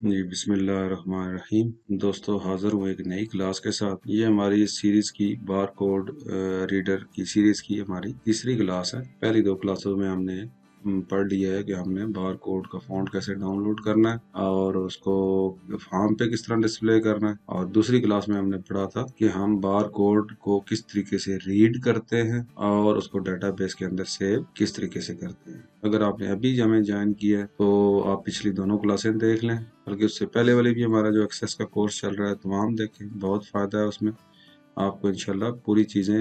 जी, बिस्मिल्लाहिर्रहमानिर्रहीम। दोस्तों, हाज़िर हूँ एक नई क्लास के साथ। ये हमारी इस सीरीज़ की बारकोड रीडर की सीरीज़ की हमारी तीसरी क्लास है। पहली दो क्लासों में हमने पढ़ लिया है कि हमने बारकोड का फ़ॉन्ट कैसे डाउनलोड करना है और उसको फॉर्म पे किस तरह डिस्प्ले करना है। और दूसरी क्लास में हमने पढ़ा था कि हम बारकोड को किस तरीके से रीड करते हैं और उसको डेटाबेस के अंदर सेव किस तरीके से करते हैं। अगर आपने अभी हमें ज्वाइन किया है तो आप पिछली दोनों क्लासें देख लें, बल्कि उससे पहले वाली भी हमारा जो एक्सेस का कोर्स चल रहा है तमाम देखें, बहुत फ़ायदा है उसमें। आपको इंशाल्लाह पूरी चीज़ें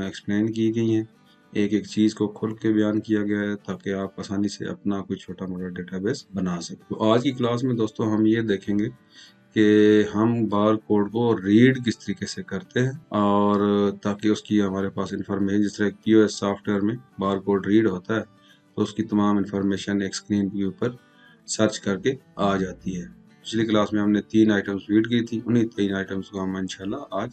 एक्सप्लेन की गई हैं, एक एक चीज़ को खुल के बयान किया गया है ताकि आप आसानी से अपना कोई छोटा मोटा डेटाबेस बना सकें। तो आज की क्लास में दोस्तों हम ये देखेंगे कि हम बार कोड को रीड किस तरीके से करते हैं और ताकि उसकी हमारे पास इंफॉर्मेशन, जिस तरह QoS सॉफ्टवेयर में बार कोड रीड होता है तो उसकी तमाम इंफॉर्मेशन एक स्क्रीन के ऊपर सर्च करके आ जाती है। पिछली क्लास में हमने 3 आइटम्स रीड की थी, उन्हीं 3 आइटम्स को हम इंशाल्लाह आज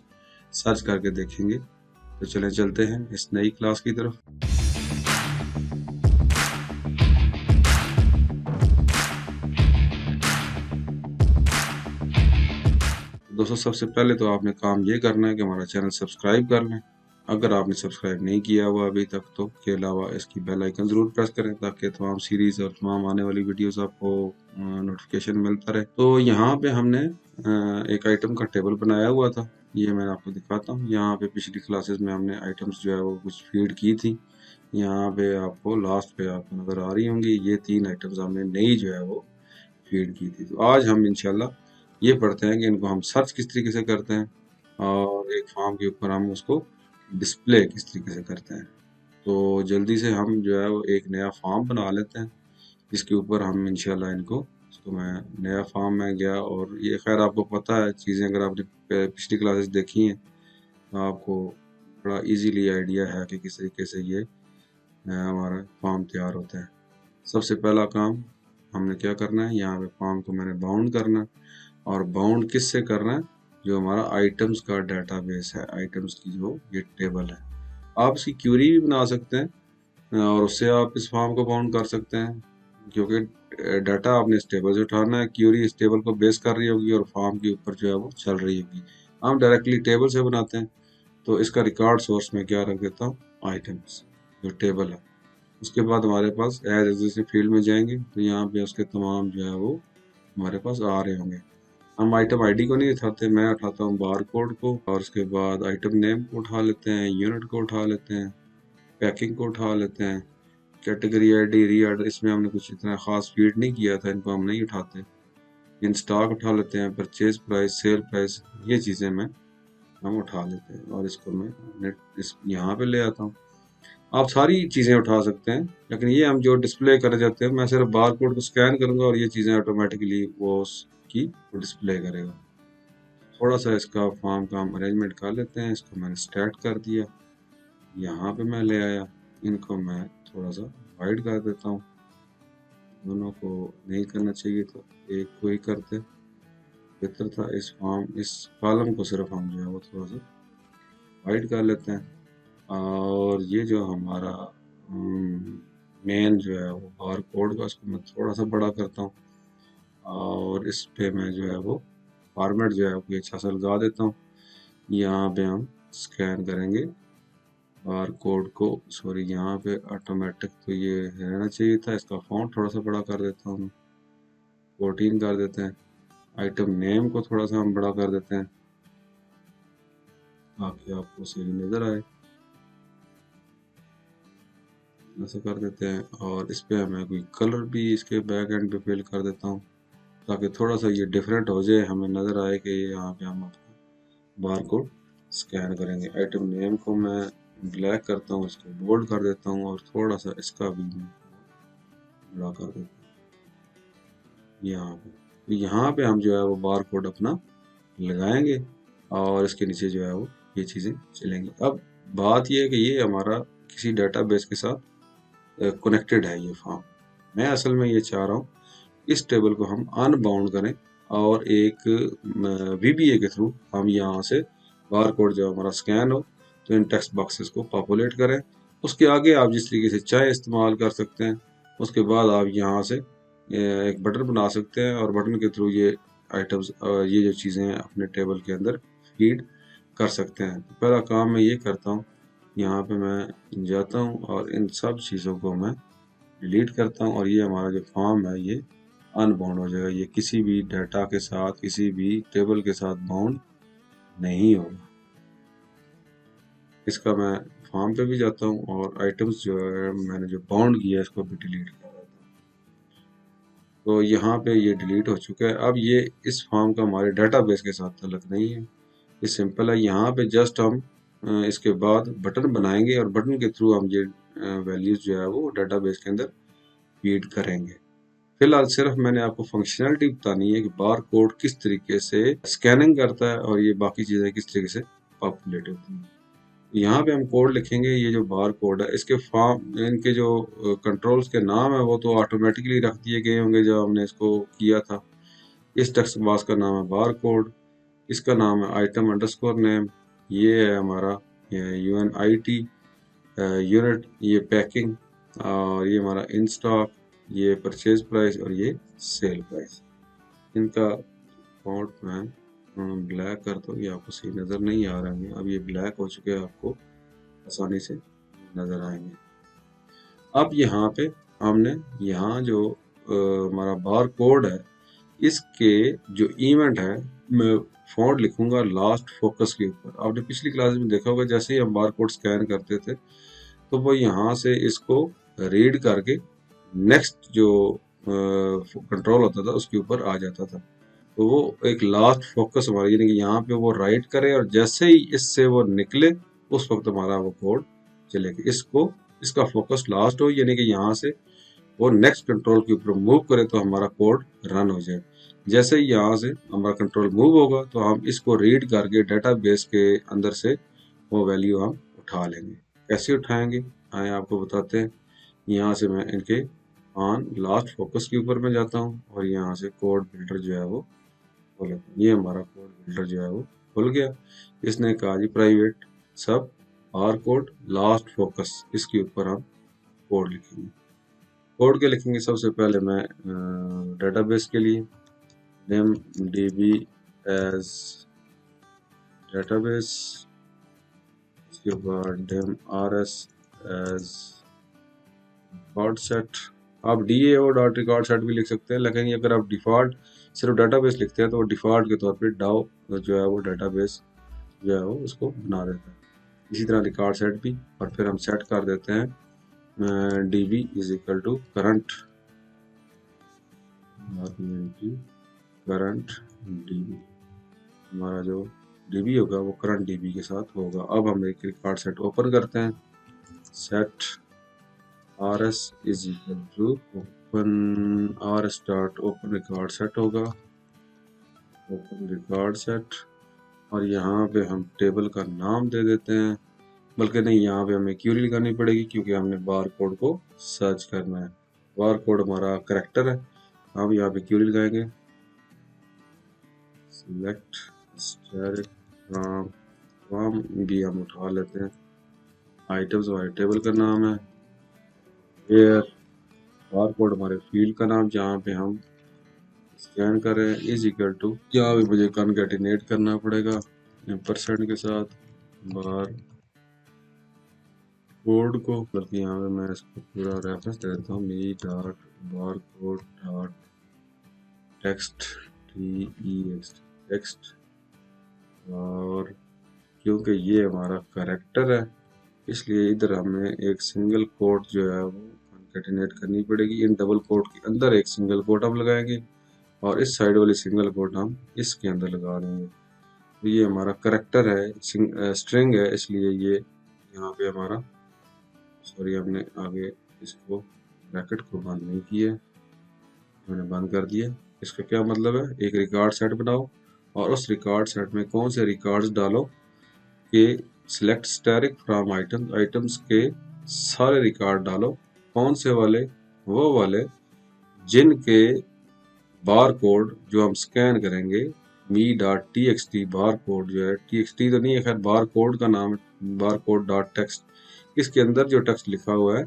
सर्च करके देखेंगे। तो चलें चलते हैं इस नई क्लास की तरफ। दोस्तों, सबसे पहले तो आपने काम ये करना है कि हमारा चैनल सब्सक्राइब कर लें। अगर आपने सब्सक्राइब नहीं किया हुआ अभी तक तो के अलावा इसकी बेल आइकन ज़रूर प्रेस करें ताकि तमाम सीरीज़ और तमाम आने वाली वीडियोस आपको नोटिफिकेशन मिलता रहे। तो यहाँ पे हमने एक आइटम का टेबल बनाया हुआ था, ये मैं आपको दिखाता हूँ। यहाँ पे पिछली क्लासेस में हमने आइटम्स जो है वो कुछ फीड की थी। यहाँ पे आपको लास्ट पे आपको नज़र आ रही होंगी, ये 3 आइटम्स हमने नई जो है वो फीड की थी। तो आज हम इंशाल्लाह ये पढ़ते हैं कि इनको हम सर्च किस तरीके से करते हैं और एक फॉर्म के ऊपर हम उसको डिस्प्ले किस तरीके से करते हैं। तो जल्दी से हम जो है वो एक नया फॉर्म बना लेते हैं जिसके ऊपर हम इंशाल्लाह इनको, तो मैं नया फॉर्म में गया और ये खैर आपको पता है चीज़ें, अगर आपने पिछली क्लासेस देखी हैं तो आपको बड़ा इजीली आइडिया है कि किस तरीके से ये हमारा फॉर्म तैयार होता है। सबसे पहला काम हमने क्या करना है, यहाँ पे फॉर्म को मैंने बाउंड करना है और बाउंड किस से करना है, जो हमारा आइटम्स का डेटाबेस है, आइटम्स की जो ये टेबल है। आप इसकी क्यूरी भी बना सकते हैं और उससे आप इस फॉर्म को बाउंड कर सकते हैं, क्योंकि डाटा आपने इस टेबल से उठाना है, क्यूरी इस टेबल को बेस कर रही होगी और फॉर्म के ऊपर जो है वो चल रही होगी। हम डायरेक्टली टेबल से बनाते हैं तो इसका रिकॉर्ड सोर्स में क्या रख देता हूँ, आइटम्स जो टेबल है। उसके बाद हमारे पास एज एग्जिस्टिंग फील्ड में जाएंगे तो यहाँ पे उसके तमाम जो है वो हमारे पास आ रहे होंगे। हम आइटम आईडी को नहीं उठाते, मैं उठाता हूँ बार कोड को और उसके बाद आइटम नेम को उठा लेते हैं, यूनिट को उठा लेते हैं, पैकिंग को उठा लेते हैं, कैटेगरी आईडी री ऑर्डर, इसमें हमने कुछ इतना खास फीड नहीं किया था, इनको हम नहीं उठाते। इन स्टॉक उठा लेते हैं, परचेज प्राइस, सेल प्राइस, ये चीज़ें मैं हम उठा लेते हैं और इसको मैं नेट इस यहाँ पे ले आता हूँ। आप सारी चीज़ें उठा सकते हैं, लेकिन ये हम जो डिस्प्ले कर जाते हैं, मैं सिर्फ बार कोड को स्कैन करूंगा और ये चीज़ें ऑटोमेटिकली वो उसकी डिस्प्ले करेगा। थोड़ा सा इसका फॉर्म का हम अरेंजमेंट कर लेते हैं। इसको मैंने स्टार्ट कर दिया, यहाँ पे मैं ले आया, इनको मैं थोड़ा सा वाइड कर देता हूँ। दोनों को नहीं करना चाहिए तो एक को ही करते बेहतर था। इस फॉर्म, इस कॉलम को सिर्फ हम जो है वो थोड़ा सा वाइड कर लेते हैं और ये जो हमारा मेन जो है वो बार कोड का, उसको मैं थोड़ा सा बड़ा करता हूँ और इस पे मैं जो है वो फॉर्मेट जो है वो अच्छा सा लगा देता हूँ। यहाँ पे हम स्कैन करेंगे बार कोड को, सॉरी यहाँ पे ऑटोमेटिक तो ये रहना चाहिए था, इसका फॉन्ट थोड़ा सा बड़ा कर देता हूँ, 14 कर देते हैं। आइटम नेम को थोड़ा सा हम बड़ा कर देते हैं ताकि आपको सही नज़र आए, ऐसा कर देते हैं। और इस पे मैं कोई कलर भी इसके बैक एंड पे फिल कर देता हूँ ताकि थोड़ा सा ये डिफरेंट हो जाए, हमें नज़र आए कि यहाँ पे हम बार कोड स्कैन करेंगे। आइटम नेम को मैं ब्लैक करता हूँ, इसको बोल्ड कर देता हूँ और थोड़ा सा इसका भी मैं बड़ा कर देता हूँ यहाँ पे। तो यहाँ पे हम जो है वो बार कोड अपना लगाएंगे और इसके नीचे जो है वो ये चीज़ें चलेंगी। अब बात ये है कि ये हमारा किसी डेटाबेस के साथ कनेक्टेड है ये फॉर्म। मैं असल में ये चाह रहा हूँ इस टेबल को हम अनबाउंड करें और एक VBA के थ्रू हम यहाँ से बार कोड जो हमारा स्कैन हो तो इन टेक्स्ट बॉक्सेस को पॉपुलेट करें। उसके आगे आप जिस तरीके से चाहे इस्तेमाल कर सकते हैं। उसके बाद आप यहाँ से एक बटन बना सकते हैं और बटन के थ्रू ये आइटम्स ये जो चीज़ें हैं अपने टेबल के अंदर फीड कर सकते हैं। तो पहला काम मैं ये करता हूँ, यहाँ पे मैं जाता हूँ और इन सब चीज़ों को मैं डिलीट करता हूँ और ये हमारा जो फॉर्म है ये अनबाउंड हो जाएगा। ये किसी भी डाटा के साथ, किसी भी टेबल के साथ बाउंड नहीं होगा। इसका मैं फॉर्म पे भी जाता हूँ और आइटम्स जो है मैंने जो बाउंड किया है इसको भी डिलीट कर देता हूँ। तो यहाँ पे ये डिलीट हो चुका है। अब ये इस फॉर्म का हमारे डाटाबेस के साथ ताल्लुक नहीं है, ये सिंपल है। यहाँ पे जस्ट हम इसके बाद बटन बनाएंगे और बटन के थ्रू हम ये वैल्यूज जो है वो डाटाबेस के अंदर फीड करेंगे। फिलहाल सिर्फ मैंने आपको फंक्शनैलिटी बतानी है कि बार कोड किस तरीके से स्कैनिंग करता है और ये बाकी चीज़ें किस तरीके से पॉपुलेट होती हैं। यहाँ पे हम कोड लिखेंगे, ये जो बार कोड है इसके फॉर्म इनके जो कंट्रोल्स के नाम है वो तो ऑटोमेटिकली रख दिए गए होंगे जब हमने इसको किया था। इस टेक्स्ट बॉक्स का नाम है बार कोड, इसका नाम है आइटम अंडरस्कोर नेम, ये है हमारा UNIT यूनिट, ये पैकिंग, और ये हमारा इन स्टॉक, ये परचेज प्राइस और ये सेल प्राइस। इनका फॉन्ट मैं ब्लैक करता हूँ, ये आपको सही नज़र नहीं आ रहे हैं। अब ये ब्लैक हो चुके हैं, आपको आसानी से नज़र आएंगे। अब यहाँ पे हमने यहाँ जो हमारा बार कोड है इसके जो इवेंट है मैं फॉन्ट लिखूंगा लास्ट फोकस के ऊपर। आपने पिछली क्लास में देखा होगा जैसे ही हम बार कोड स्कैन करते थे तो वो यहाँ से इसको रीड करके नेक्स्ट जो कंट्रोल होता था उसके ऊपर आ जाता था। तो वो एक लास्ट फोकस हमारा, यानी कि यहाँ पे वो राइट करे और जैसे ही इससे वो निकले उस वक्त हमारा वो कोड चलेगा। इसका फोकस लास्ट हो, यानी कि यहाँ से वो नेक्स्ट कंट्रोल के ऊपर मूव करे तो हमारा कोड रन हो जाए। जैसे ही यहाँ से हमारा कंट्रोल मूव होगा तो हम इसको रीड करके डेटाबेस के अंदर से वो वैल्यू हम उठा लेंगे। कैसे उठाएंगे आए आपको बताते हैं। यहाँ से मैं इनके ऑन लास्ट फोकस के ऊपर में जाता हूँ और यहाँ से कोड बिल्डर जो है वो खोल लेता हूँ। ये हमारा कोड बिल्डर जो है वो खुल गया। इसने कहा जी प्राइवेट सब बार कोड लास्ट फोकस, इसके ऊपर हम कोड लिखेंगे। कोड के लिखेंगे सबसे पहले मैं डेटाबेस के लिए नेम db एज डेटाबेस, इसके बाद name rs as record set. आप DAO डॉट रिकॉर्ड सेट भी लिख सकते हैं, लेकिन अगर आप डिफ़ॉल्ट सिर्फ डेटाबेस लिखते हैं तो वो डिफ़ॉल्ट के तौर पे डाओ जो है वो डेटाबेस जो है वो उसको बना देता है। इसी तरह रिकॉर्ड सेट भी, और फिर हम सेट कर देते हैं db is equal to current db। हमारा जो db होगा वो करंट db के साथ होगा। अब हम एक रिकॉर्ड सेट ओपन करते हैं, set rs is equal to open rs dot open record set होगा, ओपन रिकॉर्ड सेट। और यहाँ पे हम टेबल का नाम दे देते हैं, बल्कि नहीं यहाँ पे हमें क्यूरी लगानी पड़ेगी क्योंकि हमने बार कोड को सर्च करना है। बार कोड हमारा करेक्टर है, हम यहाँ पे क्यूरी लगाएंगे, सिलेक्ट स्टैटिक फ्रॉम भी हम उठा लेते हैं, आइटम्स हमारे टेबल का नाम है, वेयर बार कोड हमारे फील्ड का नाम जहाँ पे हम स्कैन कर रहे हैं इज इक्वल टू, यहाँ पे मुझे कॉन्कैटिनेट करना पड़ेगा % के साथ बार कोड को, बल्कि यहाँ पे मैं इसको पूरा रेफरेंस दे देता हूँ me dot bar code dot text text. और क्योंकि ये हमारा करेक्टर है इसलिए इधर हमें एक सिंगल कोट जो है वो कॉन्कैटिनेट करनी पड़ेगी। इन डबल कोट के अंदर एक सिंगल कोट हम लगाएंगे और इस साइड वाली सिंगल कोट हम इसके अंदर लगा देंगे। तो ये हमारा करेक्टर है, स्ट्रिंग है, इसलिए ये यहाँ पे हमारा, सॉरी हमने आगे इसको ब्रैकेट को बंद नहीं किया, मैंने बंद कर दिया। इसका क्या मतलब है, एक रिकॉर्ड सेट बनाओ और उस रिकॉर्ड सेट में कौन से रिकॉर्ड्स डालो कि सिलेक्ट स्टैटिक फ्रॉम आइटम्स के सारे रिकॉर्ड डालो, कौन से वाले, वो वाले जिनके बार कोड जो हम स्कैन करेंगे मी डॉट txt बार कोड जो है, txt तो नहीं है खैर, बार कोड का नाम है बार कोड डॉट टेक्स्ट, इसके अंदर जो टेक्स्ट लिखा हुआ है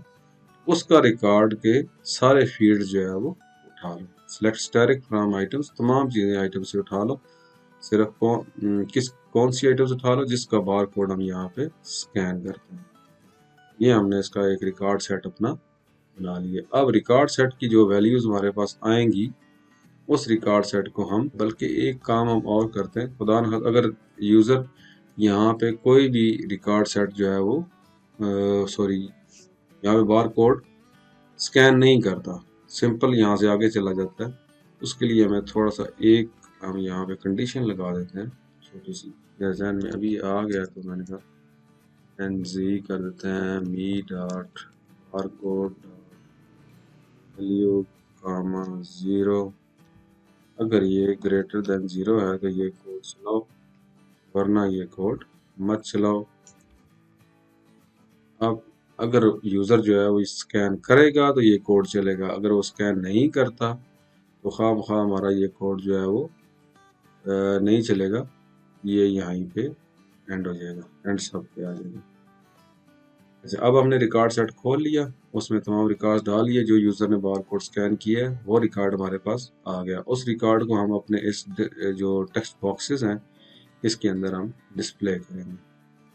उसका रिकॉर्ड के सारे फील्ड जो है वो उठा लो। सिलेक्ट स्टैटिक फ्रॉम आइटम्स, तमाम चीज़ें आइटम से उठा लो, सिर्फ कौन सी आइटम्स उठा लो जिसका बार कोड हम यहाँ पे स्कैन करते हैं। ये हमने इसका एक रिकॉर्ड सेट अपना बना लिया। अब रिकॉर्ड सेट की जो वैल्यूज हमारे पास आएंगी उस रिकॉर्ड सेट को हम, बल्कि एक काम हम और करते हैं, खुदा न खास्ता अगर यूज़र यहाँ पे कोई भी रिकॉर्ड सेट जो है वो सॉरी यहाँ पे बार कोड स्कैन नहीं करता, सिंपल यहाँ से आगे चला जाता है, उसके लिए हमें थोड़ा सा एक हम यहाँ पे कंडीशन लगा देते हैं छोटी सी। जैसे में अभी आ गया तो मैंने कहा एनजी कर देते हैं मी डॉट बार कोड वैल्यू कामा 0। अगर ये ग्रेटर देन 0 है तो ये कोड चलाओ, वरना ये कोड मत चलाओ। अब अगर यूज़र जो है वो स्कैन करेगा तो ये कोड चलेगा, अगर वो स्कैन नहीं करता तो खामखा हमारा ये कोड जो है वो नहीं चलेगा, ये यहीं पे एंड हो जाएगा, एंड सब पे आ जाएगा। अच्छा, अब हमने रिकॉर्ड सेट खोल लिया, उसमें तमाम रिकॉर्ड डाल लिए, जो यूज़र ने बार कोड स्कैन किया है वो रिकॉर्ड हमारे पास आ गया। उस रिकॉर्ड को हम अपने इस जो टेक्स्ट बॉक्सेस हैं इसके अंदर हम डिस्प्ले करेंगे।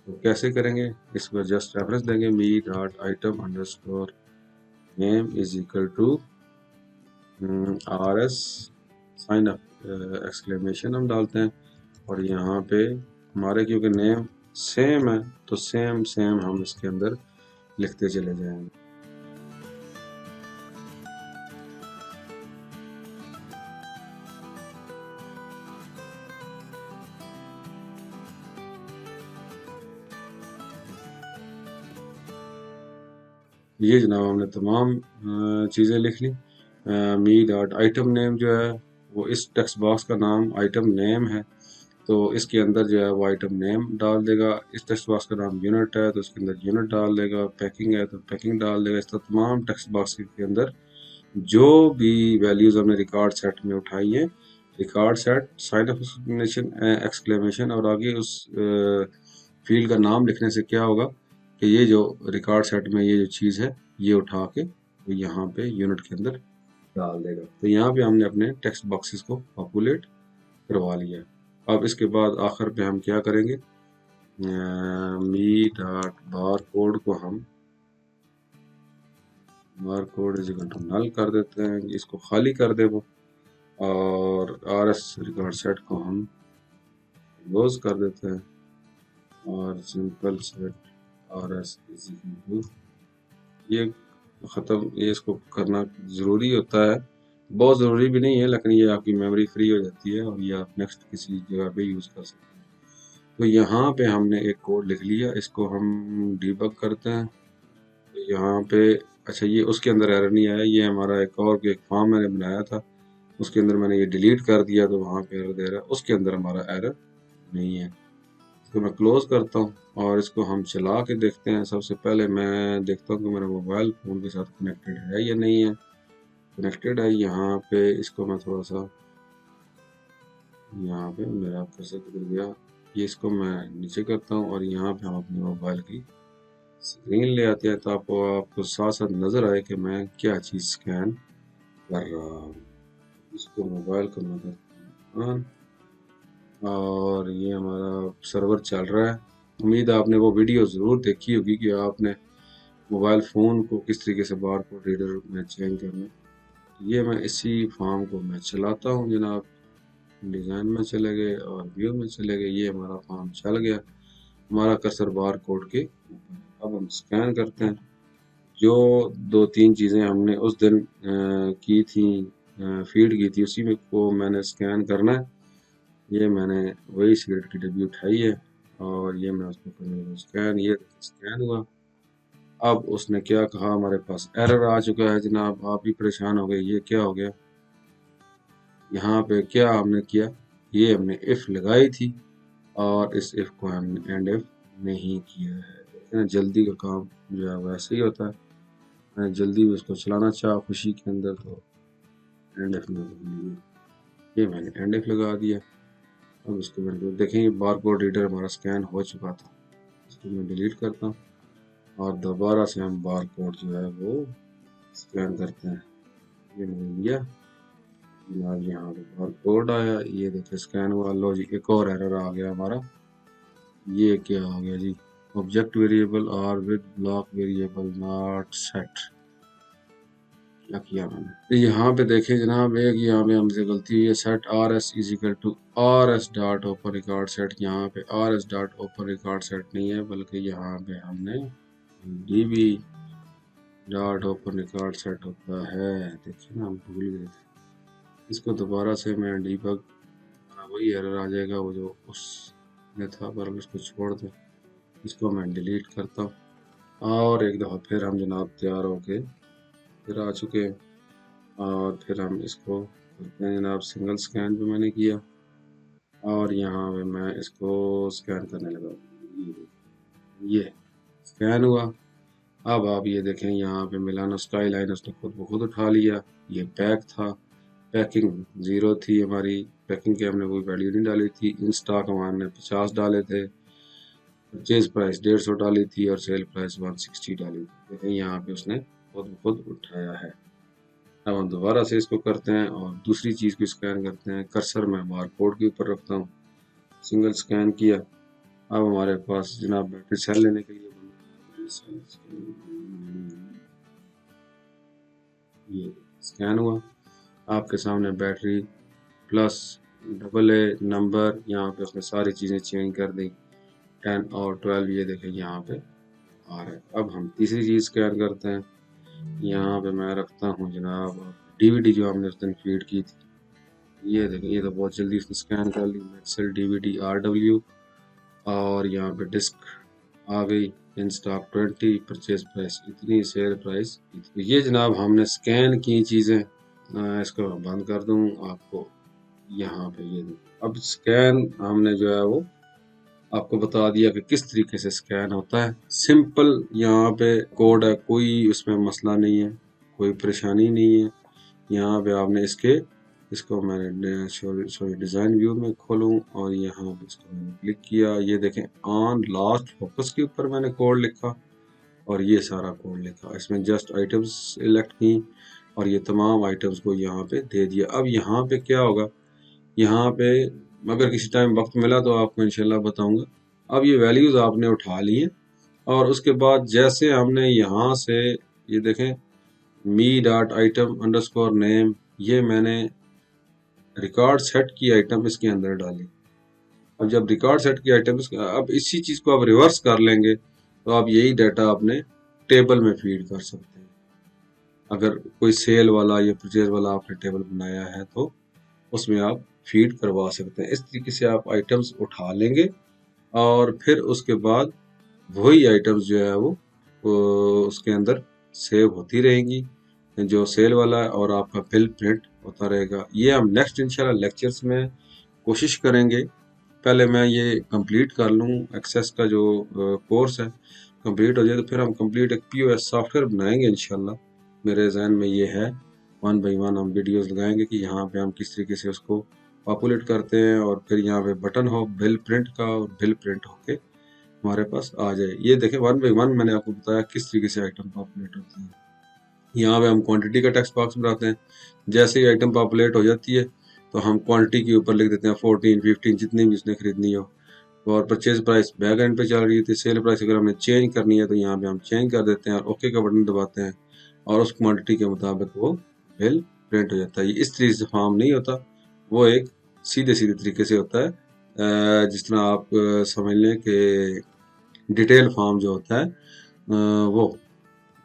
तो कैसे करेंगे, इसको जस्ट रेफरेंस देंगे me dot item underscore name is equal to R S sign exclamation हम डालते हैं, और यहाँ पे हमारे क्योंकि नेम सेम है तो सेम सेम हम इसके अंदर लिखते चले जाएंगे। ये जनाब हमने तमाम चीज़ें लिख ली। मी डॉट आइटम नेम जो है वो इस टेक्स्ट बॉक्स का नाम आइटम नेम है, तो इसके अंदर जो है वो आइटम नेम डाल देगा। इस टेक्स्ट बॉक्स का नाम यूनिट है तो इसके अंदर यूनिट डाल देगा। पैकिंग है तो पैकिंग डाल देगा। इस तरह तमाम टेक्स्ट बॉक्स के अंदर जो भी वैल्यूज़ हमने रिकॉर्ड सेट में उठाई है, रिकॉर्ड सेट साइन एक्सक्लेमेशन और आगे उस फील्ड का नाम लिखने से क्या होगा कि ये जो रिकॉर्ड सेट में ये जो चीज़ है ये उठा के तो यहाँ पे यूनिट के अंदर डाल देगा। तो यहाँ पे हमने अपने टेक्स्ट बॉक्सेस को पॉपुलेट करवा लिया। अब इसके बाद आखिर पे हम क्या करेंगे, मी डॉट बार कोड को हम bar code is equal to null कर देते हैं, इसको खाली कर दे वो, और आर एस रिकॉर्ड सेट को हम क्लोज कर देते हैं और simple set R S is equal to ये ख़त्म। ये इसको करना ज़रूरी होता है, बहुत ज़रूरी भी नहीं है, लेकिन ये आपकी मेमोरी फ्री हो जाती है और ये आप नेक्स्ट किसी जगह पे यूज़ कर सकते हैं। तो यहाँ पे हमने एक कोड लिख लिया, इसको हम डीबग करते हैं। तो यहाँ पे अच्छा ये उसके अंदर एरर नहीं आया, ये हमारा एक फॉर्म मैंने बनाया था उसके अंदर मैंने ये डिलीट कर दिया तो वहाँ पे एरर दे रहा है, उसके अंदर हमारा एरर नहीं है। तो मैं क्लोज करता हूँ और इसको हम चला के देखते हैं। सबसे पहले मैं देखता हूँ कि मेरा मोबाइल फ़ोन के साथ कनेक्टेड है या नहीं है। कनेक्टेड है, यहाँ पे इसको मैं थोड़ा सा यहाँ पे मेरा कर्सर गिर गया, ये इसको मैं नीचे करता हूँ और यहाँ पे हम अपने मोबाइल की स्क्रीन ले आते हैं, तो आपको साथ साथ नज़र आए कि मैं क्या चीज़ स्कैन कर रहा हूँ। इसको मोबाइल को मैं करता हूँ ऑन और ये हमारा सर्वर चल रहा है। उम्मीद है आपने वो वीडियो ज़रूर देखी होगी कि आपने मोबाइल फ़ोन को किस तरीके से बार कोड रीडर में चेंज करना। ये मैं इसी फॉर्म को मैं चलाता हूँ जनाब, डिज़ाइन में चले गए और व्यू में चले गए, ये हमारा फॉर्म चल गया, हमारा कर्सर बार कोड के ऊपर। अब हम स्कैन करते हैं। जो 2-3 चीज़ें हमने उस दिन की थी, फीड की थी, उसी में को मैंने स्कैन करना है। ये मैंने वही सिगरेट की डब्बी उठाई है और ये मैं उसको करने लगा स्कैन, ये स्कैन हुआ। अब उसने क्या कहा, हमारे पास एरर आ चुका है जनाब, आप भी परेशान हो गए, ये क्या हो गया। यहाँ पे क्या हमने किया, ये हमने इफ़ लगाई थी और इस इफ़ को हमने एंड इफ़ नहीं किया है। जल्दी का काम जो है वैसे ही होता है, मैं जल्दी में उसको चलाना चाहा खुशी के अंदर, तो एंड इफ़ में ये मैंने एंड इफ़ लगा दिया। अब इसको मैंने देखें बार कोड रीडर हमारा स्कैन हो चुका था, इसको मैं डिलीट करता हूँ और दोबारा से हम बार कोड जो है वो स्कैन करते हैं। ये मैंने लिया जनाब यहाँ पे बार कोड आया, ये देखिए स्कैन हुआ। लो जी, एक और एरर आ गया हमारा। ये क्या आ गया जी, object variable or with block variable not set. क्या किया मैंने, तो यहाँ पे देखें जनाब, एक यहाँ पे हमसे गलती हुई है। Set R S is equal to R S dot open record set. यहाँ पे R S dot open record set नहीं है, बल्कि यहाँ पे हमने DB dot open record set होता है। देखिए ना, हम भूल गए थे। इसको दोबारा से मैं डीबग, वही एरर आ जाएगा वो जो उसमें था, पर हम इसको छोड़ दें। इसको मैं डिलीट करता हूँ और एक दफ़ा फिर हम जनाब तैयार होके फिर आ चुके हैं। और फिर हम इसको करते हैं जनाब, सिंगल स्कैन जो मैंने किया, और यहाँ पे मैं इसको स्कैन करने लगा। ये स्कैन हुआ। अब आप ये देखें, यहाँ पे मिलानो स्काई लाइन उसने खुद ब खुद उठा लिया। ये पैक था, पैकिंग 0 थी हमारी, पैकिंग के हमने कोई वैल्यू नहीं डाली थी। इन स्टॉक हमने 50 डाले थे, परचेज प्राइस 150 डाली थी और सेल प्राइस 160 डाली थी। देखें यहाँ पे उसने खुद ब खुद उठाया है। अब हम दोबारा से इसको करते हैं और दूसरी चीज़ को स्कैन करते हैं। कर्सर मैं बार कोड के ऊपर रखता हूँ, सिंगल स्कैन किया। अब हमारे पास जनाब बैटरी सेल लेने के लिए ये स्कैन हुआ। आपके सामने बैटरी प्लस AA नंबर, यहाँ पे उसने सारी चीज़ें चेंज कर दी। 10 और 12 ये देखें यहाँ पे आ रहा है। अब हम तीसरी चीज़ स्कैन करते हैं। यहाँ पे मैं रखता हूँ जनाब DVD जो हमने उस दिन फीड की थी। ये देखें, ये तो बहुत जल्दी उसने स्कैन कर ली। मैक्सेल DVD RW, और यहाँ पे डिस्क आ गई। इन स्टॉक 20, परचेज प्राइस इतनी, सेल प्राइस इतनी। ये जनाब हमने स्कैन की चीज़ें। इसको बंद कर दूँ आपको यहाँ पे। ये अब स्कैन हमने जो है वो आपको बता दिया कि किस तरीके से स्कैन होता है। सिंपल यहाँ पे कोड है, कोई उसमें मसला नहीं है, कोई परेशानी नहीं है। यहाँ पे आपने इसको मैंने सॉरी डिज़ाइन व्यू में खोलूँ और यहाँ पे इसको मैंने क्लिक किया। ये देखें, ऑन लास्ट फोकस के ऊपर मैंने कोड लिखा और ये सारा कोड लिखा। इसमें जस्ट आइटम्स सिलेक्ट की और ये तमाम आइटम्स को यहाँ पे दे दिया। अब यहाँ पे क्या होगा, यहाँ पे अगर किसी टाइम वक्त मिला तो आपको इंशाल्लाह बताऊंगा। अब ये वैल्यूज़ आपने उठा ली हैं और उसके बाद जैसे हमने यहाँ से ये देखें, मी डॉट आइटम अंडरस्कोर नेम, ये मैंने रिकॉर्ड सेट की आइटम इसके अंदर डाली। अब जब रिकॉर्ड सेट की आइटम, अब इसी चीज़ को आप रिवर्स कर लेंगे तो आप यही डाटा अपने टेबल में फीड कर सकते हैं। अगर कोई सेल वाला या परचेज वाला आपने टेबल बनाया है तो उसमें आप फीड करवा सकते हैं। इस तरीके से आप आइटम्स उठा लेंगे और फिर उसके बाद वही आइटम्स जो है वो उसके अंदर सेव होती रहेंगी, जो सेल वाला है, और आपका बिल प्रिंट होता रहेगा। ये हम नेक्स्ट इंशाल्लाह लेक्चर्स में कोशिश करेंगे। पहले मैं ये कंप्लीट कर लूँ, एक्सेस का जो कोर्स है कंप्लीट हो जाए तो फिर हम कंप्लीट एक POS सॉफ्टवेयर बनाएंगे इंशाल्लाह। मेरे जहन में ये है, 1 बाई 1 हम वीडियोस लगाएंगे कि यहाँ पे हम किस तरीके से उसको पॉपुलेट करते हैं और फिर यहाँ पे बटन हो बिल प्रिंट का, और बिल प्रिंट होके हमारे पास आ जाए। ये देखें 1 बाई 1 मैंने आपको बताया किस तरीके से आइटम पॉपुलेट होती है। यहाँ पे हम क्वांटिटी का टेक्स्ट बॉक्स बनाते हैं। जैसे ही आइटम पॉपुलेट हो जाती है तो हम क्वांटिटी के ऊपर लिख देते हैं 14, 15 जितनी भी उसने खरीदनी हो। और परचेज प्राइस बैक एंड पे चल रही थी, सेल प्राइस अगर हमने चेंज करनी है तो यहाँ पे हम चेंज कर देते हैं और ओके का बटन दबाते हैं और उस क्वांटिटी के मुताबिक वो बिल प्रिंट हो जाता है। ये इस तरीके से फॉर्म नहीं होता, वो एक सीधे सीधे तरीके से होता है। जिस तरह आप समझ लें कि डिटेल फॉर्म जो होता है वो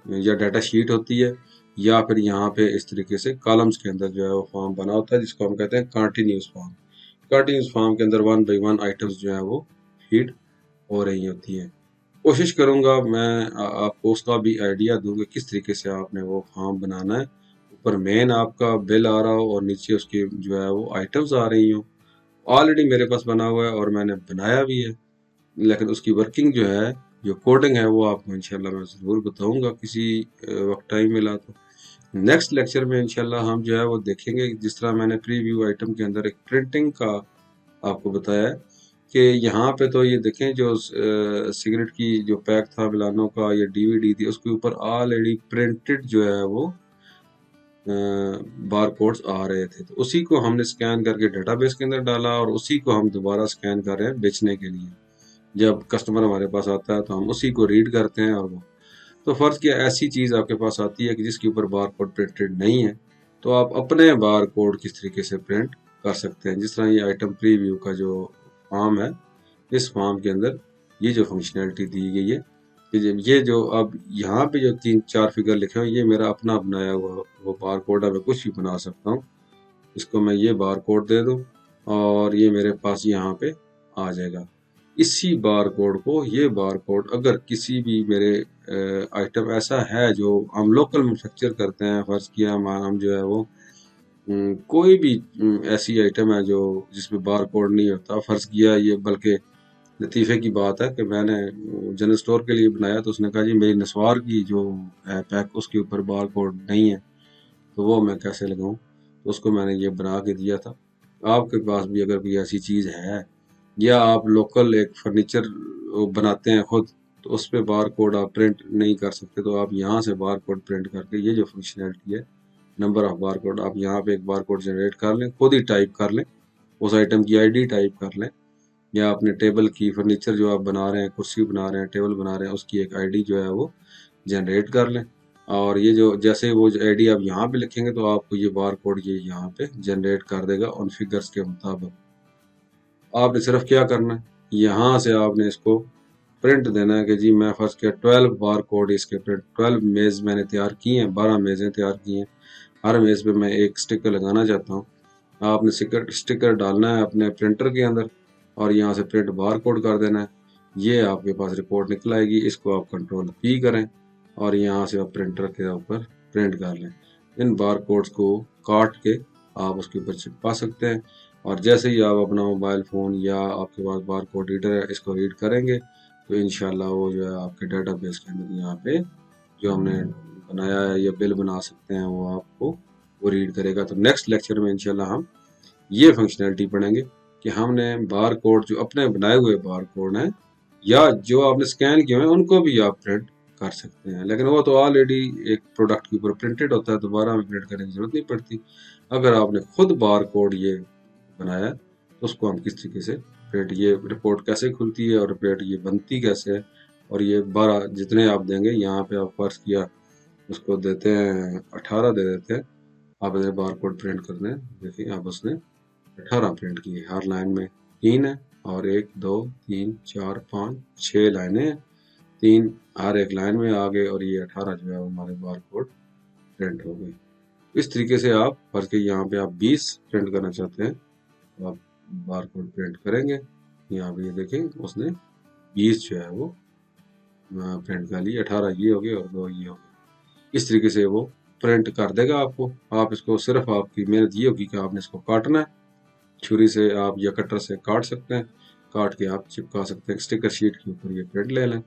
या डाटा शीट होती है, या फिर यहाँ पे इस तरीके से कॉलम्स के अंदर जो है वो फॉर्म बना होता है, जिसको हम कहते हैं कंटिन्यूस फॉर्म। कंटिन्यूस फॉर्म के अंदर 1 बाई 1 आइटम्स जो है वो फीड हो रही होती है। कोशिश करूंगा मैं आपको उसका भी आइडिया दूं कि किस तरीके से आपने वो फॉर्म बनाना है। ऊपर मेन आपका बिल आ रहा हो और नीचे उसकी जो है वो आइटम्स आ रही हो। ऑलरेडी मेरे पास बना हुआ है और मैंने बनाया भी है, लेकिन उसकी वर्किंग जो है, जो कोडिंग है, वो आपको इंशाल्लाह मैं ज़रूर बताऊंगा किसी वक्त टाइम मिला तो। नेक्स्ट लेक्चर में इंशाल्लाह हम जो है वो देखेंगे, जिस तरह मैंने प्रीव्यू आइटम के अंदर एक प्रिंटिंग का आपको बताया है कि यहाँ पे तो ये देखें जो सिगरेट की जो पैक था मिलानो का या DVD थी, उसके ऊपर ऑलरेडी प्रिंटेड जो है वो बार कोड्स आ रहे थे, तो उसी को हमने स्कैन करके डेटाबेस के अंदर डाला और उसी को हम दोबारा स्कैन कर रहे हैं बेचने के लिए। जब कस्टमर हमारे पास आता है तो हम उसी को रीड करते हैं, और वो तो फर्ज किया ऐसी चीज आपके पास आती है कि जिसके ऊपर बार कोड प्रिंटेड नहीं है, तो आप अपने बार कोड किस तरीके से प्रिंट कर सकते हैं। जिस तरह ये आइटम प्रीव्यू का जो फॉर्म है, इस फॉर्म के अंदर ये जो फंक्शनैलिटी दी गई है कि ये जो अब यहाँ पे जो 3-4 फिगर लिखे हुए, ये मेरा अपना बनाया हुआ वो बार कोड है, मैं कुछ भी बना सकता हूँ। इसको मैं ये बार कोड दे दूँ और ये मेरे पास यहाँ पे आ जाएगा। इसी बार कोड को, ये बार कोड अगर किसी भी मेरे आइटम ऐसा है जो हम लोकल मैन्युफैक्चर करते हैं, फर्ज किया हम जो है वो कोई भी ऐसी आइटम है जो जिसमें बार कोड नहीं होता, फर्ज किया ये बल्कि लतीफ़े की बात है कि मैंने जनरल स्टोर के लिए बनाया, तो उसने कहा जी मेरी नस्वार की जो है पैक उसके ऊपर बार कोड नहीं है, तो वो मैं कैसे लगाऊं। तो उसको मैंने ये बना के दिया था। आपके पास भी अगर कोई ऐसी चीज़ है, या आप लोकल एक फर्नीचर बनाते हैं खुद, तो उस पर बार कोड आप प्रिंट नहीं कर सकते, तो आप यहाँ से बार कोड प्रिंट करके ये जो फंक्शनैलिटी है नंबर ऑफ बार कोड, आप यहाँ पे एक बार कोड जनरेट कर लें, खुद ही टाइप कर लें, उस आइटम की आईडी टाइप कर लें, या अपने टेबल की फर्नीचर जो आप बना रहे हैं, कुर्सी बना रहे हैं, टेबल बना रहे हैं, उसकी एक आईडी जो है वो जनरेट कर लें। और ये जो जैसे वो जो आईडी आप यहाँ पे लिखेंगे तो आपको ये बार कोड ये यहाँ पे जनरेट कर देगा उन फिगर्स के मुताबिक। आपने सिर्फ क्या करना है, यहाँ से आपने इसको प्रिंट देना है कि जी मैं फर्स्ट किया 12 बार कोड इसके प्रिंट, 12 मेज़ मैंने तैयार किए हैं, 12 मेज़ें तैयार की हैं, हर मेज़ पे मैं एक स्टिकर लगाना चाहता हूँ। आपने स्टिकर डालना है अपने प्रिंटर के अंदर और यहाँ से प्रिंट बार कोड कर देना है। ये आपके पास रिपोर्ट निकल आएगी, इसको आप कंट्रोल पी करें और यहाँ से आप प्रिंटर के ऊपर प्रिंट कर लें। इन बार कोड्स को काट के आप उसके ऊपर चिपका सकते हैं, और जैसे ही आप अपना मोबाइल फ़ोन या आपके पास बार कोड रीडर है, इसको रीड करेंगे तो इंशाल्लाह वो जो है आपके डेटाबेस के अंदर यहाँ पे जो हमने बनाया है या बिल बना सकते हैं वो आपको वो रीड करेगा। तो नेक्स्ट लेक्चर में इंशाल्लाह हम ये फंक्शनैलिटी पढ़ेंगे कि हमने बार कोड जो अपने बनाए हुए बार कोड हैं या जो आपने स्कैन किए हैं उनको भी आप प्रिंट कर सकते हैं, लेकिन वो तो ऑलरेडी एक प्रोडक्ट के ऊपर प्रिंटेड होता है, दोबारा हमें प्रिंट करने की जरूरत नहीं पड़ती। अगर आपने खुद बार कोड ये बनाया है तो उसको हम किस तरीके से प्रिंट, ये रिपोर्ट कैसे खुलती है और रिपोर्ट ये बनती कैसे है, और ये 12 जितने आप देंगे, यहाँ पे आप फर्ज किया उसको देते हैं 18 दे देते हैं, आप इधर बार कोड प्रिंट करते हैं, देखिए आप उसने 18 प्रिंट किए, हर लाइन में 3 है और 1 2 3 4 5 6 लाइनें हैं, 3 हर एक लाइन में आ गए और ये 18 जो है हमारे बार कोड प्रिंट हो गए। इस तरीके से आप फर्ज के यहाँ पे आप 20 प्रिंट करना चाहते हैं तो आप बार कोड प्रिंट करेंगे। यहाँ पे ये देखें उसने 20 जो है वो प्रिंट कर लिए, 18 ये हो गए और 2 ये हो गए। इस तरीके से वो प्रिंट कर देगा आपको। आप इसको सिर्फ आपकी मेहनत ये होगी कि आपने इसको काटना है, छुरी से आप या कटर से काट सकते हैं, काट के आप चिपका सकते हैं स्टिकर शीट के ऊपर, ये प्रिंट ले लें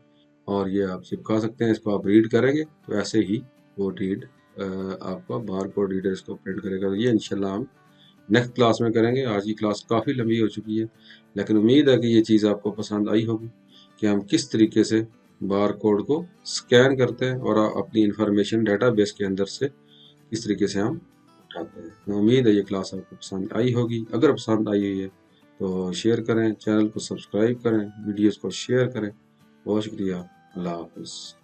और ये आप चिपका सकते हैं। इसको आप रीड करेंगे तो ऐसे ही वो रीड आपका बार कोड रीडर इसको प्रिंट करेगा। तो ये इंशाल्लाह हम नेक्स्ट क्लास में करेंगे। आज की क्लास काफ़ी लंबी हो चुकी है, लेकिन उम्मीद है कि ये चीज़ आपको पसंद आई होगी कि हम किस तरीके से बार कोड को स्कैन करते हैं और अपनी इंफॉर्मेशन डेटाबेस के अंदर से किस तरीके से हम उठाते हैं। तो उम्मीद है ये क्लास आपको पसंद आई होगी। अगर पसंद आई हुई है तो शेयर करें, चैनल को सब्सक्राइब करें, वीडियोज़ को शेयर करें। बहुत शुक्रिया। अल्लाह हाफ़िज़।